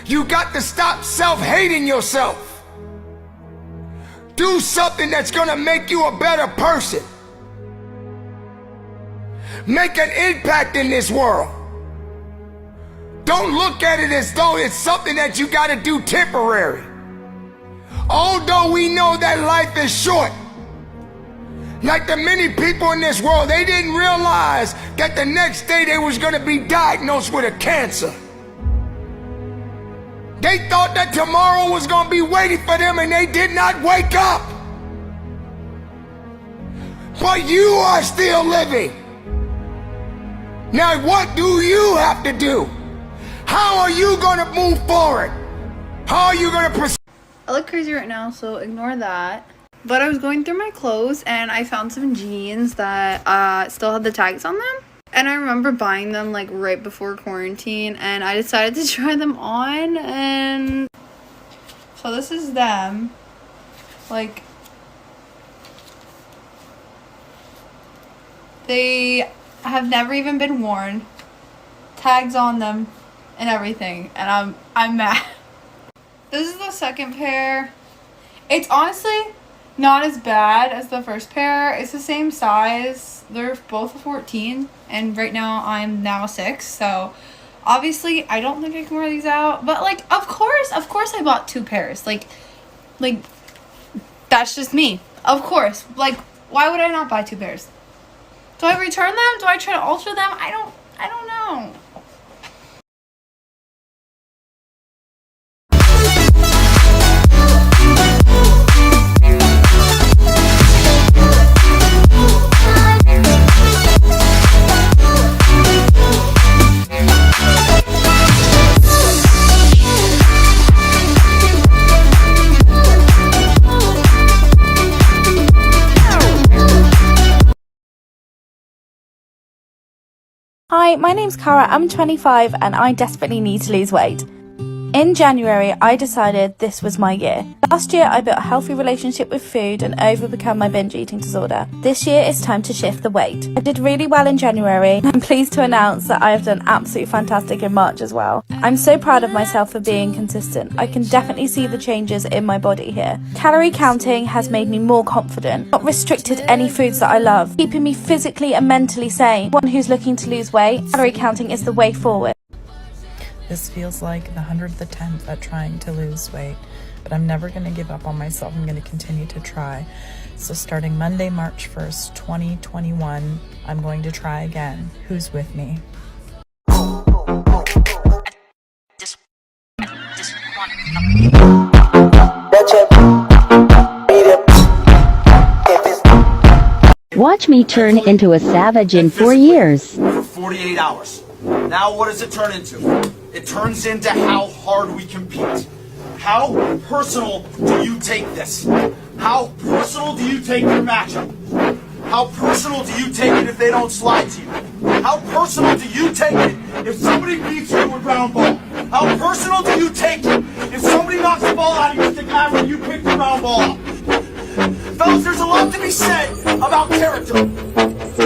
You got to stop self-hating yourself. Do something that's gonna make you a better person. Make an impact in this world. Don't look at it as though it's something that you gotta do temporary. Although we know that life is short, like the many people in this world, they didn't realize that the next day they was gonna be diagnosed with a cancer. They thought that tomorrow was gonna be waiting for them and they did not wake up. But you are still living. Now what do you have to do? How are you gonna move forward? How are you gonna proceed? I look crazy right now, so ignore that. But I was going through my clothes and I found some jeans that still had the tags on them. And I remember buying them like right before quarantine, and I decided to try them on. And so this is them. Like, they have never even been worn. Tags on them and everything, and I'm mad. This is the second pair. It's honestly not as bad as the first pair. It's the same size. They're both a 14, and right now I'm now 6, so obviously I don't think I can wear these out. But like, of course I bought 2 pairs. Like that's just me. Of course. Like, why would I not buy 2 pairs? Do I return them? Do I try to alter them? I don't know. Hi, my name's Cara, I'm 25 and I desperately need to lose weight. In January, I decided this was my year. Last year, I built a healthy relationship with food and overcome my binge eating disorder. This year, it's time to shift the weight. I did really well in January. I'm pleased to announce that I have done absolutely fantastic in March as well. I'm so proud of myself for being consistent. I can definitely see the changes in my body here. Calorie counting has made me more confident, not restricted any foods that I love, keeping me physically and mentally sane. One who's looking to lose weight, calorie counting is the way forward. This feels like the 100th attempt at trying to lose weight, but I'm never going to give up on myself. I'm going to continue to try. So starting Monday, March 1st, 2021, I'm going to try again. Who's with me? Watch me turn into a savage in 4 years. For 48 hours. Now what does it turn into? It turns into how hard we compete. How personal do you take this? How personal do you take your matchup? How personal do you take it if they don't slide to you? How personal do you take it if somebody beats you with round ball? How personal do you take it if somebody knocks the ball out of your stick after you pick the round ball up? Fellas, there's a lot to be said about character.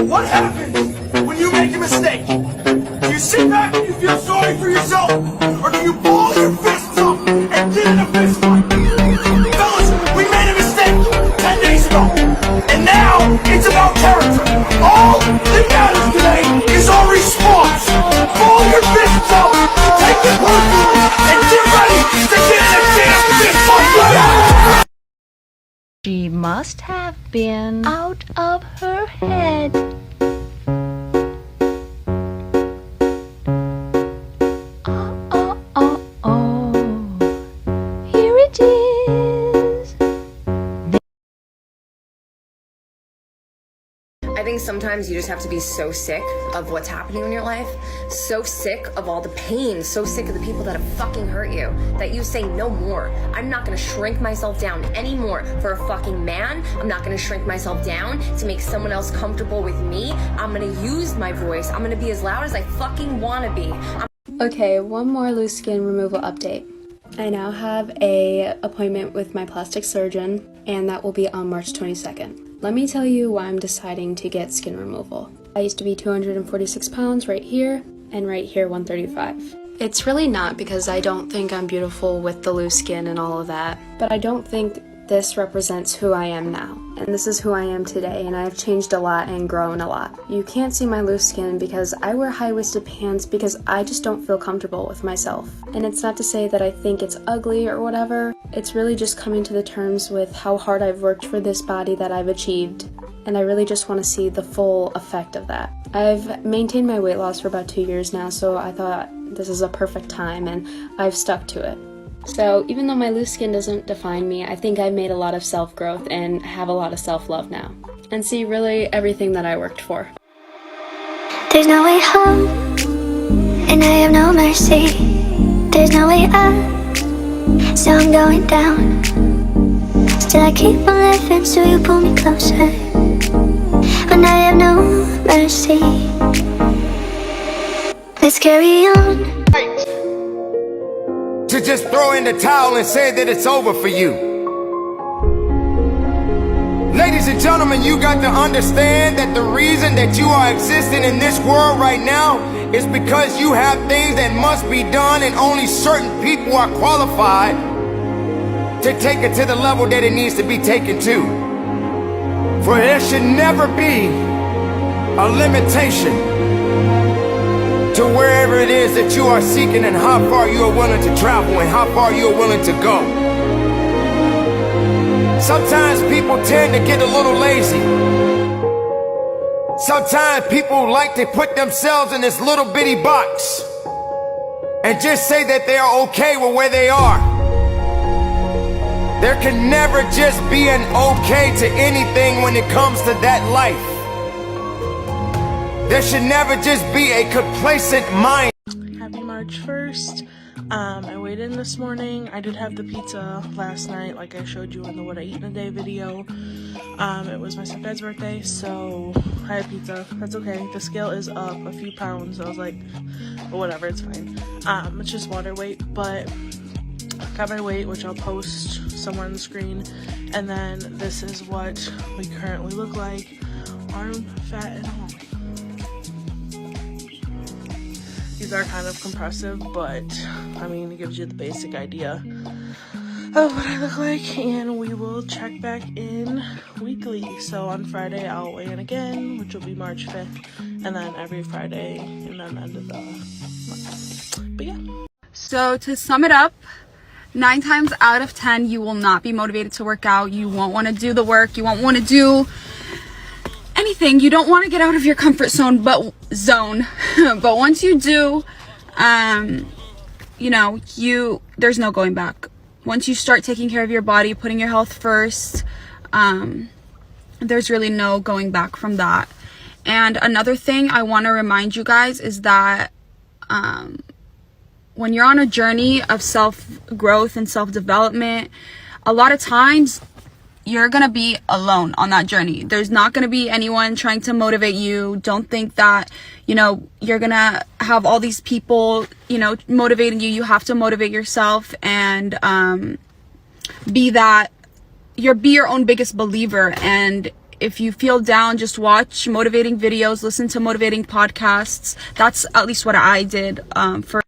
What happens when you make a mistake? Do you sit back and you feel sorry for yourself? Or do you ball your fists up and get in a fist fight? Fellas, we made a mistake 10 days ago. And now it's about character. All that matters today is our response. Ball your fists up, take it personally, and get ready to get in a damn fist fight. She must have been out of her head. Here it is. I think sometimes you just have to be so sick of what's happening in your life, so sick of all the pain, so sick of the people that have fucking hurt you, that you say no more. I'm not gonna shrink myself down anymore for a fucking man. I'm not gonna shrink myself down to make someone else comfortable with me. I'm gonna use my voice. I'm gonna be as loud as I fucking wanna be. Okay, one more loose skin removal update. I now have an appointment with my plastic surgeon, and that will be on March 22nd. Let me tell you why I'm deciding to get skin removal. I used to be 246 pounds right here, and right here 135. It's really not, because I don't think I'm beautiful with the loose skin and all of that. But I don't think this represents who I am now. And this is who I am today, and I've changed a lot and grown a lot. You can't see my loose skin because I wear high-waisted pants because I just don't feel comfortable with myself. And it's not to say that I think it's ugly or whatever. It's really just coming to the terms with how hard I've worked for this body that I've achieved. And I really just want to see the full effect of that. I've maintained my weight loss for about 2 years now, so I thought this is a perfect time, and I've stuck to it. So even though my loose skin doesn't define me, I think I've made a lot of self-growth and have a lot of self-love now. And see really everything that I worked for. There's no way home, and I have no mercy. There's no way up, so I'm going down. Still I keep on living, so you pull me closer. When I have no mercy. Let's carry on. To just throw in the towel and say that it's over for you. Ladies and gentlemen, you got to understand that the reason that you are existing in this world right now is because you have things that must be done, and only certain people are qualified to take it to the level that it needs to be taken to. For there should never be a limitation to wherever it is that you are seeking, and how far you are willing to travel, and how far you are willing to go. Sometimes people tend to get a little lazy. Sometimes people like to put themselves in this little bitty box and just say that they are okay with where they are. There can never just be an okay to anything when it comes to that life. There should never just be a complacent mind. Happy March 1st. I weighed in this morning. I did have the pizza last night, like I showed you in the What I Eat in a Day video. It was my stepdad's birthday, so I had pizza. That's okay. The scale is up a few pounds. I was like, well, whatever, it's fine. It's just water weight, but got my weight, which I'll post somewhere on the screen. And then this is what we currently look like. Arm fat and all. These are kind of compressive, but I mean, it gives you the basic idea of what I look like, and we will check back in weekly. So on Friday I'll weigh in again, which will be March 5th, and then every Friday and then end of the month. But yeah. So to sum it up, 9 times out of 10 you will not be motivated to work out. You won't want to do the work. You won't want to do anything. You don't want to get out of your comfort zone, but once you do, you know, there's no going back. Once you start taking care of your body, putting your health first, there's really no going back from that. And another thing I want to remind you guys is that when you're on a journey of self-growth and self-development, a lot of times you're gonna be alone on that journey. There's not gonna be anyone trying to motivate you. Don't think that, you know, you're gonna have all these people, you know, motivating you. You have to motivate yourself and be your own biggest believer. And if you feel down, just watch motivating videos, listen to motivating podcasts. That's at least what I did for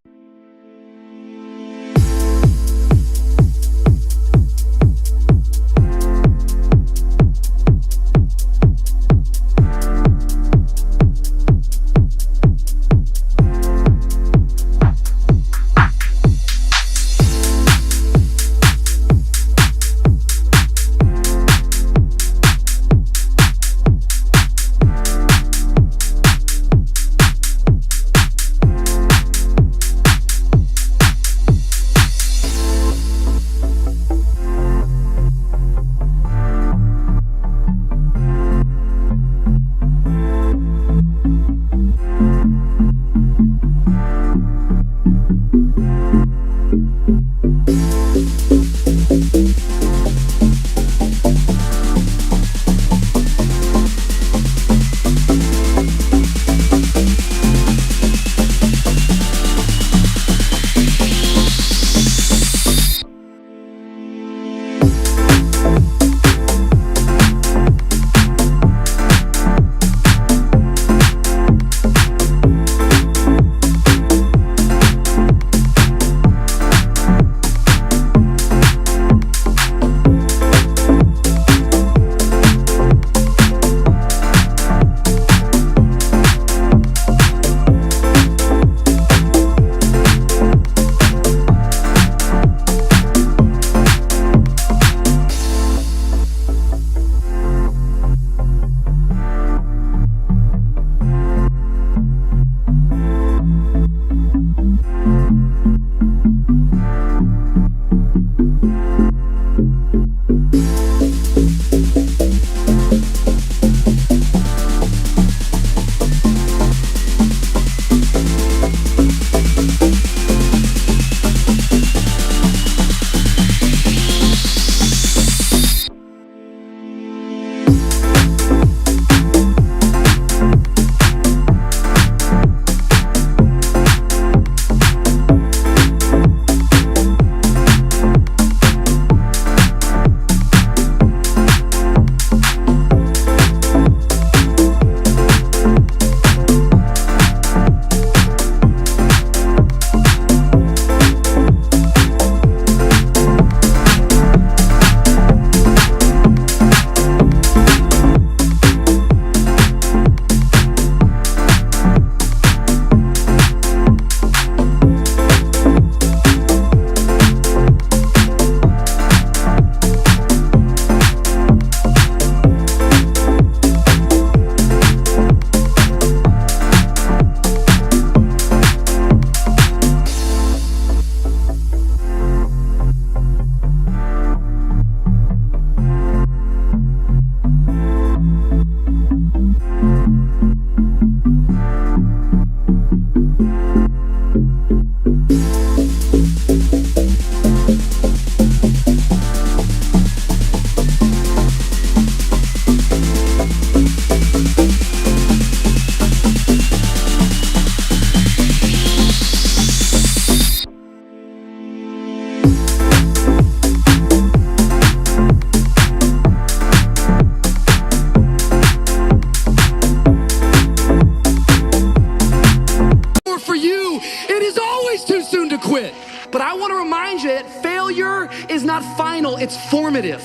always too soon to quit. But I want to remind you that failure is not final, it's formative.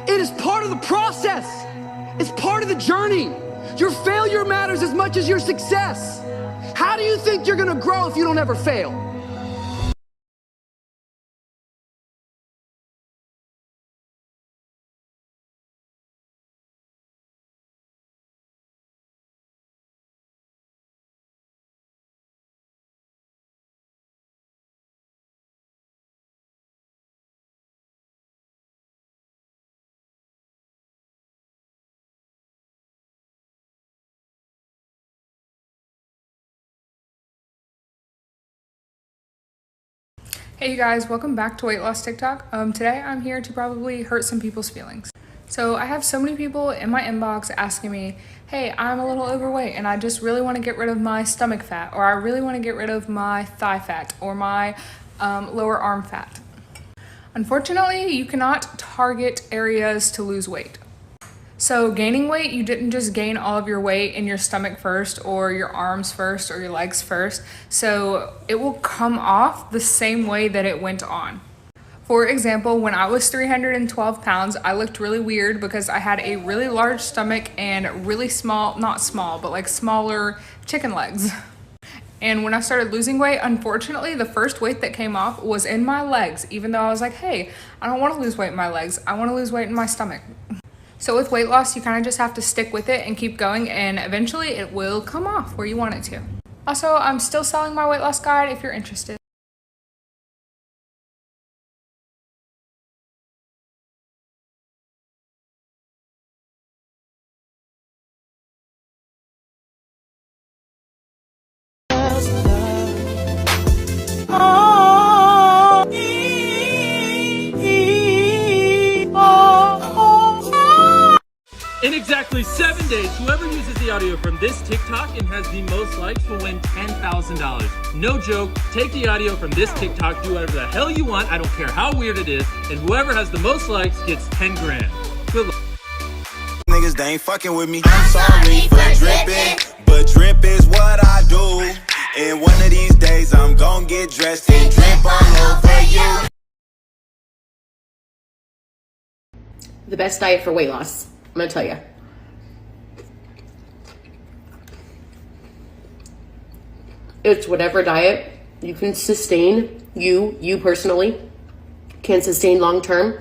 It is part of the process. It's part of the journey. Your failure matters as much as your success. How do you think you're gonna grow if you don't ever fail? Hey you guys, welcome back to Weight Loss TikTok. Today I'm here to probably hurt some people's feelings. So I have so many people in my inbox asking me, hey, I'm a little overweight and I just really want to get rid of my stomach fat, or I really want to get rid of my thigh fat or my lower arm fat. Unfortunately, you cannot target areas to lose weight. So gaining weight, you didn't just gain all of your weight in your stomach first or your arms first or your legs first. So it will come off the same way that it went on. For example, when I was 312 pounds, I looked really weird because I had a really large stomach and really small, not small, but like smaller chicken legs. And when I started losing weight, unfortunately, the first weight that came off was in my legs, even though I was like, hey, I don't want to lose weight in my legs. I want to lose weight in my stomach. So with weight loss, you kind of just have to stick with it and keep going, and eventually it will come off where you want it to. Also, I'm still selling my weight loss guide if you're interested. In exactly 7 days, whoever uses the audio from this TikTok and has the most likes will win $10,000. No joke, take the audio from this TikTok, do whatever the hell you want, I don't care how weird it is, and whoever has the most likes gets 10 grand. Good luck. Niggas, they ain't fucking with me. I'm sorry for dripping, but drip is what I do. And one of these days, I'm gon' get dressed and drip all over you. The best diet for weight loss, I'm gonna tell you. It's whatever diet you can sustain, you personally, can sustain long term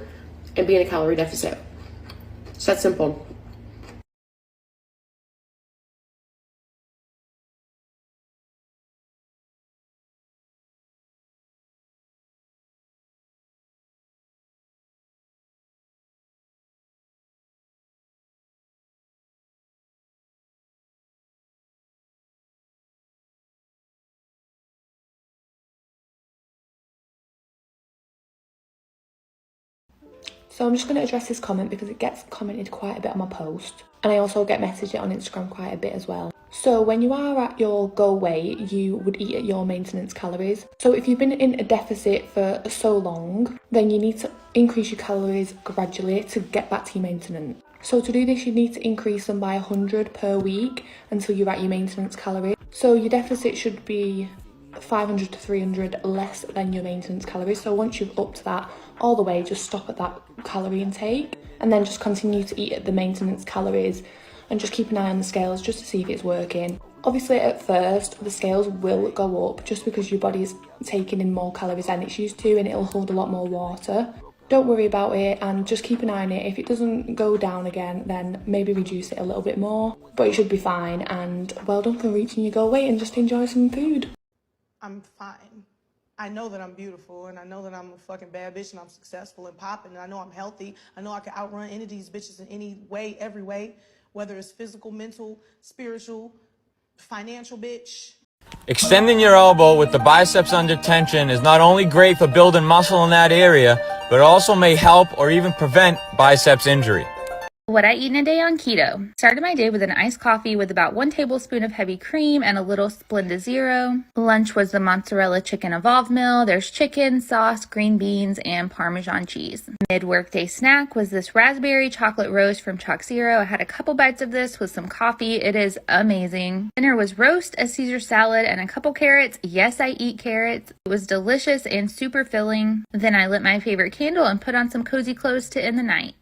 and be in a calorie deficit. It's that simple. So I'm just going to address this comment because it gets commented quite a bit on my post, and I also get messaged on Instagram quite a bit as well. So when you are at your goal weight, you would eat at your maintenance calories. So if you've been in a deficit for so long, then you need to increase your calories gradually to get back to your maintenance. So to do this, you need to increase them by 100 per week until you're at your maintenance calories. So your deficit should be 500 to 300 less than your maintenance calories. So once you've upped that all the way, just stop at that calorie intake and then just continue to eat at the maintenance calories and just keep an eye on the scales just to see if it's working. Obviously at first the scales will go up just because your body is taking in more calories than it's used to, and it'll hold a lot more water. Don't worry about it and just keep an eye on it. If it doesn't go down again, then maybe reduce it a little bit more, but it should be fine. And well done for reaching your goal weight, and just enjoy some food. I'm fine. I know that I'm beautiful, and I know that I'm a fucking bad bitch, and I'm successful and popping, and I know I'm healthy. I know I can outrun any of these bitches in any way, every way, whether it's physical, mental, spiritual, financial, bitch. Extending your elbow with the biceps under tension is not only great for building muscle in that area, but also may help or even prevent biceps injury. What I eat in a day on keto. Started my day with an iced coffee with about 1 tablespoon of heavy cream and a little Splenda Zero. Lunch was the mozzarella chicken evolved meal. There's chicken, sauce, green beans, and Parmesan cheese. Mid-workday snack was this raspberry chocolate roast from Chalk Zero. I had a couple bites of this with some coffee. It is amazing. Dinner was roast, a Caesar salad, and a couple carrots. Yes, I eat carrots. It was delicious and super filling. Then I lit my favorite candle and put on some cozy clothes to end the night.